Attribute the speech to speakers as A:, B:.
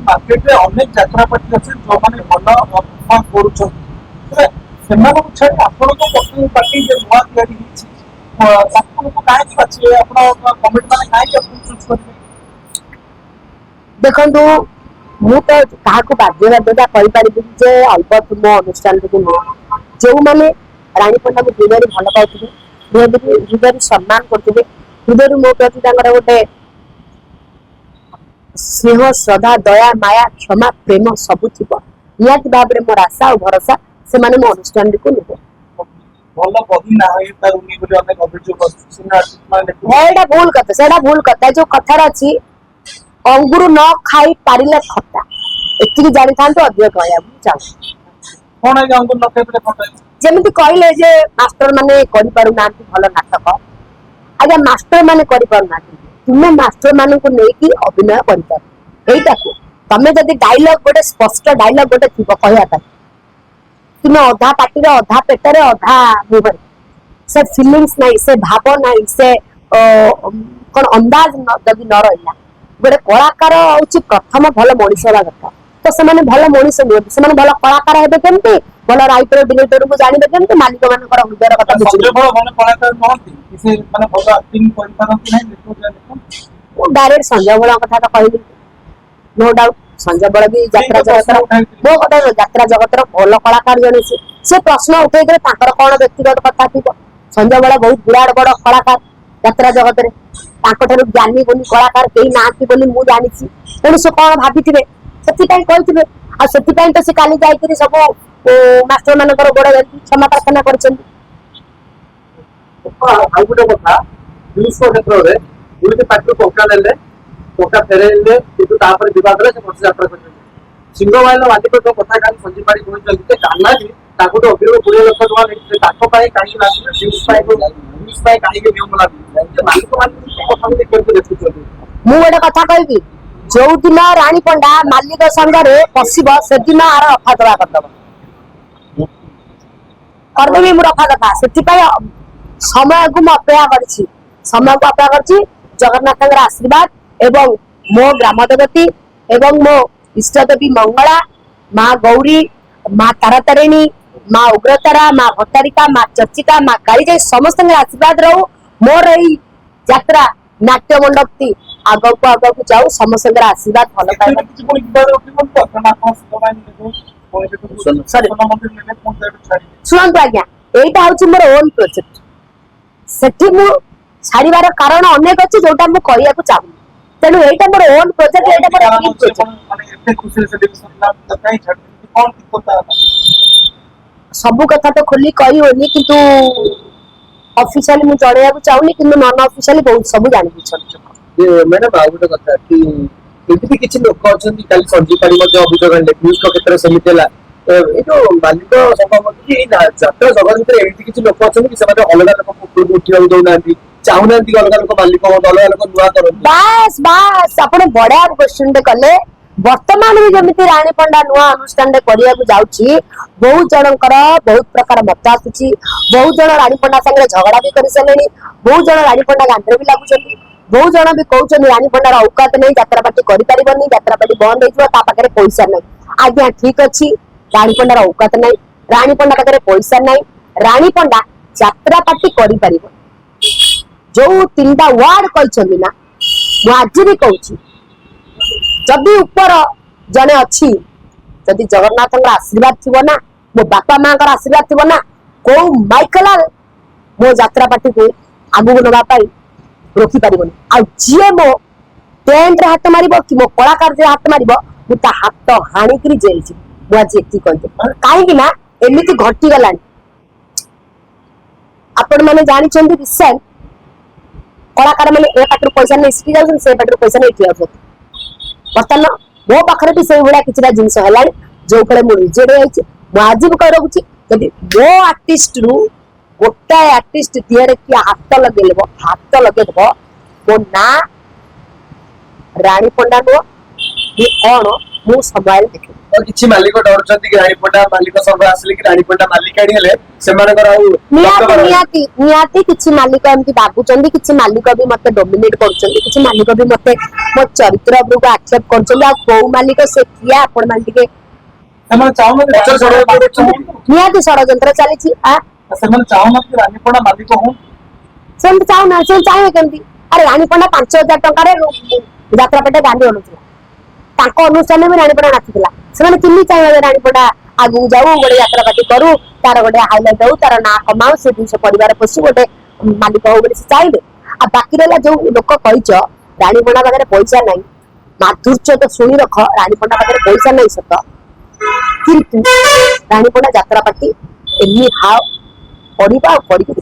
A: Market रे अनेक यात्रापाटी अच्छे जो माने भल परफॉर्म करूछन सेमानक छाडी आपनको पसंद पार्टी जे नुआ तयारी हिची ताको काहे कि अछि आपण कमेंट माने काहे कि आपण चूज करबे
B: देखंतु मु तो काहाकू बाध्यता कहि परिबि जे अल्प तुम अनुष्ठान को जो माने रानी पंडा को हृदय भल पाउथिबे हृदय सम्मान करथिबे हृदय मो प्रति तांगर गोटे स्नेह श्रद्धा दया माया क्षमा प्रेम सब थिबो नियत भाबरे मोर आशा और भरोसा से माने मो अनुष्ठान को नेबे
A: भल बही ना होई तार उनी बोले अनेक अभियोग सिना माने
B: एडा भूल कथा जो कथार अछि अंगुर न खाई पारिले खट्टा एतिकी जानि थांतो अधिक कहया चाहू
A: कोन है अंगुर न खाई पारिले खट्टा
B: जेमिति कहले जे मास्टर माने करि पारु नांती भल नाटक आजा मास्टर माने करि पारु नांती तुमे मास्टर माने को नेकी अभिनय करि पार एटा को तमे जदी डायलॉग गोटे स्पष्ट डायलॉग गोटे थिबो कहया था तुमे अधा पाटी रे अधा पेट रे अधा मुहर से फीलिंग्स नाही से भाव नाही से कोन अंदाज जदी न रहला गोटे कलाकार हूँ प्रथम भल मनीष हवा दरकार तो से भल मनीष नुहति से भल कलाकार हे केमती भल राइटर डिरेक्टर को जानवे केमती मालिक मान हृदय कथा डायरेक्ट संजय बल कथा तो कहली नो डाउट संजय बल भी यात्रा जगत मो कथा यात्रा जगत भल कलाकार जन से प्रश्न उठे कौन व्यक्तिगत कथा थी संजय बल बहुत विराट बड़ कलाकार यात्रा जगत रे ज्ञानी बोली कलाकार कई ना मु जानी तेणु से कौन भाभी से तो से काली जाई सब मास्टर मान गोड़ क्षमा प्रार्थना कर
A: सिंह वाइल मालिक जो कथा काली संजीव पाड़ी कहते कान्हा जी ताको तो अभियोग 20 लाख टका लेते ताको पाए काई लाख न्यूज पाए काई के नियम लागू जे मालिक मालिक कथा में करके देखुछो
B: मु एटा कथा कहबी जो दिन रानी पंडा मालिक संगरे पसिबो से दिन आर रफा दवा करदेबी मु रफा दफा सेति पाए समय को म अपेक्षा करछि समय को अपेक्षा करछि जगन्नाथ आशीर्वाद एवं मो ग्राम देवती एवं मो इष्ट देवी मंगला माँ गौरी माँ तारातारिणी माँ उग्रतारा माँ भट्टारिका माँ चर्चिका माँ कालीजाई समस्त आशीर्वाद रहू मोर यही यात्रा नाट्य मंडप आग को जाऊ समस्त आशीर्वाद भल शुणु आज्ञा यहीटा हूँ मोर ओन प्रोजेक्ट सेठी मु छाड़बार कारण अनेक अच्छे जोटा मुझे कहूँ चाहूँ तेणु यहीटा मोर ओन प्रोजेक्ट एटा मोर ड्रीम प्रोजेक्ट सबु कथा तो खोली कही होनी किंतु ऑफिशियली मु जणैया चाहूनी किंतु नॉन ऑफिशियली बहुत सब जानि बिछन
A: ये मैडम आ गुटे कथा कि एमती किछि लोक अछंती काली संजी पाड़ी मध्ये अभियोग आणले न्यूज को क्षेत्र समिति हला ए जो मालिक सभापति ए यात्रा जगत भितर एमती किछि लोक अछंती कि सेमाने अलगा लोक पुटु उठिया दउनांती चाहुनांती अलगा लोक मालिक अलगा लोक नुआ करन
B: बस बस आपण बडा क्वेश्चन दे कले वर्तमान भी जमिति रानी पंडा नुआ अनुष्ठान करिया जाउची बहुत जनकर बहुत प्रकार मत आसुची बहुत जन रानी पंडा संगे झगड़ा भी कर सलेनी बहुत जन रानी पंडा गांधरे भी लागुचंती बहुत जन भी कहउचंती रानी पंडा औकात नहीं यात्रा पार्टी करि परिबनी यात्रा पार्टी बंद होइजो ता पाखरे पैसा नहीं आज्ञा ठीक अछि रानी पंडा औकात नहीं रानी पंडा पाखरे पैसा नहीं रानी पंडा यात्रा पार्टी करि परिबो जो तीनटा वर्ड कहउचंती ना मु आज भी कहउची जदि ऊपर जने अच्छी जदि जगन्नाथ आशीर्वाद थी ना मो बापा माँ आशीर्वाद थी ना को माइकलाल मो यात्रा पार्टी को आगू नापी रोकी पार जी मो टेंट रे हाथ मार कि मो कलाकार हाथ मार मुझे हाथ हाणिक जेल जी मुझे एति कही कहीं एमती घटीगला आपण मैंने जानी रिसेंट कलाकार मैंने ए पाटर पैसा नहीं सीखी जाऊँ से पाटर पैसा नहीं इठी जाऊँ बर्तमान मो पाखे भी से भाया किसी जिनस है जो मुझे आज भी कह रखुची जब मो आर्टिस्ट रु गोटा आर्टिस्ट दिहरे किए हाथ लगे मो ना रानी पंडा नुह कौन मु समय देखे
A: କିଛି ମାଲିକ ଡରୁଛନ୍ତି କି ରାଣୀପଣ୍ଡା ମାଲିକ ସଂଘ ଆସିଲେ କି ରାଣୀପଣ୍ଡା ମାଲିକାଣୀ ହେଲେ ସେମାନଙ୍କର ଆଉ
B: ନିହାତି ନିହାତି ନିହାତି କିଛି ମାଲିକ ଏମିତି ଭାବୁଛନ୍ତି, କିଛି ମାଲିକ ବି ମତେ ଡୋମିନେଟ କରୁଛନ୍ତି, କିଛି ମାଲିକ ବି ମତେ ମୋ ଚରିତ୍ର ଉପରକୁ ଆକ୍ଷେପ କରୁଛନ୍ତି। ଆଉ କୋଉ ମାଲିକ ସେ କିଏ ଆପଣ ମାନେ ଟିକେ
C: ସେମାନେ ଚାହୁଁନାହାନ୍ତି
A: ପଛରେ ଷଡ଼ଯନ୍ତ୍ର କରୁଛନ୍ତି।
B: ନିହାତି ଷଡଯନ୍ତ୍ର ଚାଲିଛି।
C: ସେମାନେ ଚାହୁଁନାହାନ୍ତି ରାଣୀପଣ୍ଡା ମାଲିକ ହୁଅନ୍ତୁ।
B: ସେମିତି ଚାହୁଁନାହାନ୍ତି, ସେ ଚାହିଁବେ କେମିତି? ଆରେ ରାଣୀପଣ୍ଡା 5,000 ଟଙ୍କାରେ ଯାତ୍ରା ପେଟେ ଗାଣ୍ଡି ଆଣୁଥିଲା, ତାଙ୍କ ଅନୁଷ୍ଠାନରେ ବି ରାଣୀପଣ୍ଡା ନାଚିଥିଲା। ସେମାନେ କେମିତି ଚାହିଁବେ ରାଣୀପଣ୍ଡା ଆଗକୁ ଯାଉ, ଗୋଟେ ଯାତ୍ରା ପାର୍ଟି କରୁ, ତାର ଗୋଟେ ହାଇଲାଇଟ ହଉ, ତାର ନାଁ କମାଉ, ସେ ଜିନିଷ ପରିବାର ପୋଷୁ, ଗୋଟେ ମାଲିକ ହଉ ବୋଲି ସେ ଚାହିଁବେ? ଆଉ ବାକି ରହିଲା ଯୋଉ ଲୋକ କହିଛ ରାଣୀପଣ୍ଡା ପାଖରେ ପଇସା ନାହିଁ, ମାଧୁର୍ଯ୍ୟ ତ ଶୁଣି ରଖ, ରାଣୀପଣ୍ଡା ପାଖରେ ପଇସା ନାହିଁ ସତ, କିନ୍ତୁ ରାଣୀପଣ୍ଡା ଯାତ୍ରା ପାର୍ଟି ଏମିତି ହାଓ ପଡିବା ଆଉ ପଡିକି